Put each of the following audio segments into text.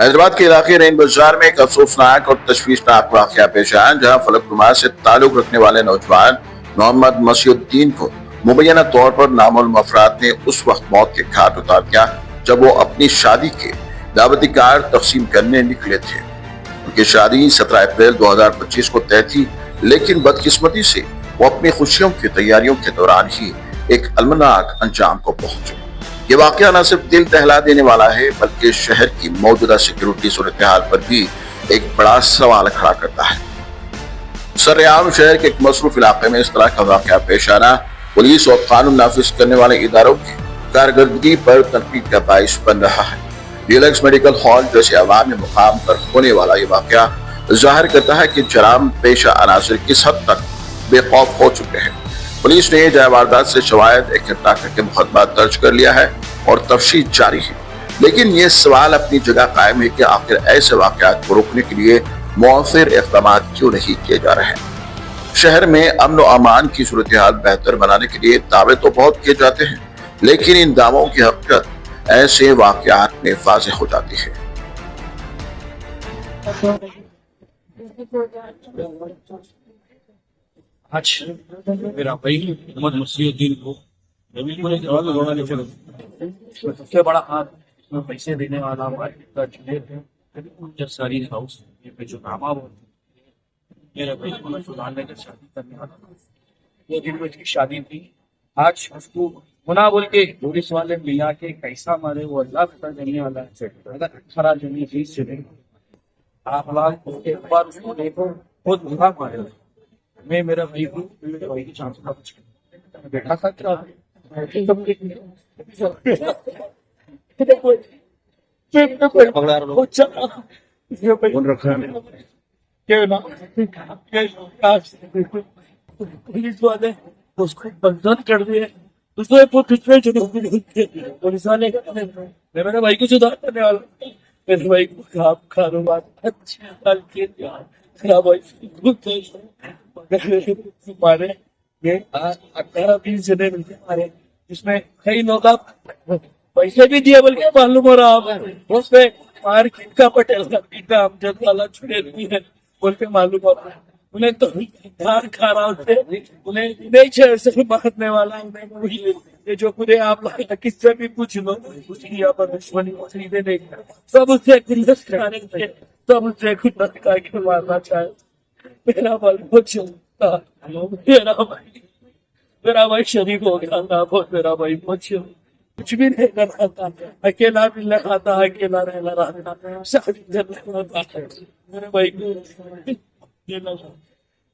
हैदराबाद के इलाके रेन बाजार में एक अफसोसनाक और तशवीशनाक वाकया पेश आया, जहां फलकनुमा से ताल्लुक रखने वाले नौजवान मोहम्मद मसीहुद्दीन को मुबैना तौर पर नामालूम अफराद ने उस वक्त मौत के घाट उतार दिया जब वो अपनी शादी के दावती कार्ड तकसीम करने निकले थे। उनकी शादी 17 अप्रैल 2025 को तय थी, लेकिन बदकिस्मती से वो अपनी खुशियों की तैयारियों के दौरान ही एक अलमनाक अंजाम को पहुंचे। ये वाकया न सिर्फ दिल दहला देने वाला है, बल्कि शहर की मौजूदा सिक्योरिटी सूरत हाल पर भी एक बड़ा सवाल खड़ा करता है। सरेआम शहर के एक मसरूफ इलाके में इस तरह का वाकया पेश आना पुलिस और कानून नाफिज करने वाले इदारों की कारकर्दगी पर तनकीद का बाइस बन रहा है। डीलक्स मेडिकल हॉल जैसे अवामी मुकाम पर होने वाला ये वाकया जाहिर करता है कि जराम पेशा अनासर किस हद तक बेखौफ हो चुके हैं। पुलिस ने जाए वारदात से शवायद इकट्ठा करके मुकदमा दर्ज कर लिया है और तफ्तीश जारी है, लेकिन ये सवाल अपनी जगह कायम है कि आखिर ऐसे वाकयात को रोकने के लिए मौसर इक़दाम क्यों नहीं किए जा रहे हैं। शहर में अमन और अमान की सूरत हाल बेहतर बनाने के लिए दावे तो बहुत किए जाते हैं, लेकिन इन दावों की हकीकत ऐसे वाकयात में वाज़ेह हो जाती है। आज मेरा भाई मोहम्मद मसीहुद्दीन को सबसे बड़ा हाथ में पैसे देने वाला सारी हाउस पे जो नामा मेरा भाई सुधारने का शादी करने वाला ये दिन में उसकी शादी थी। आज उसको गुना बोल के पुलिस वाले मिला के कैसा मारे वो अल्लाह पता देने वाला है। अगर 18 जनी 20 जने आप लाख एक बार उसको देखो बहुत बुरा मारे। मैं मेरा भाई हूँ, मेरे भाई की चांस का कुछ बैठा था क्या पुलिस वाले उसको बंधन कर दिए। उसने पुलिस वाले मेरे भाई को सुधार करने वाला मेरे भाई को कारोबार मारे ये 18-20 जने मिलते मारे, जिसमें कई लोग आप पैसे भी दिए बोल के मालूम हो रहा है। उसमें मार किनका पटेल का पीता अमजद वाला छुड़े नहीं है बोल के मालूम हो रहा है। उन्हें तो धार खा रहा होते, उन्हें नहीं से मारने वाला उन्हें ये जो पूरे आप किससे भी पूछ लो उसकी यहाँ पर दुश्मनी खरीदे नहीं, सब उससे सब उससे खुद के मारना चाहे। मेरा भाई बहुत चलता, मेरा भाई शरीफ हो गया ना, बहुत मेरा भाई बहुत कुछ भी नहीं कर रहा था, अकेला भी लगा था, अकेला रहना रहा था, शादी करना था मेरे भाई को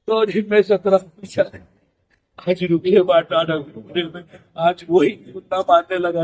तो दिन में 17 आज रुपये बांटा आज वही कुत्ता मारने लगा।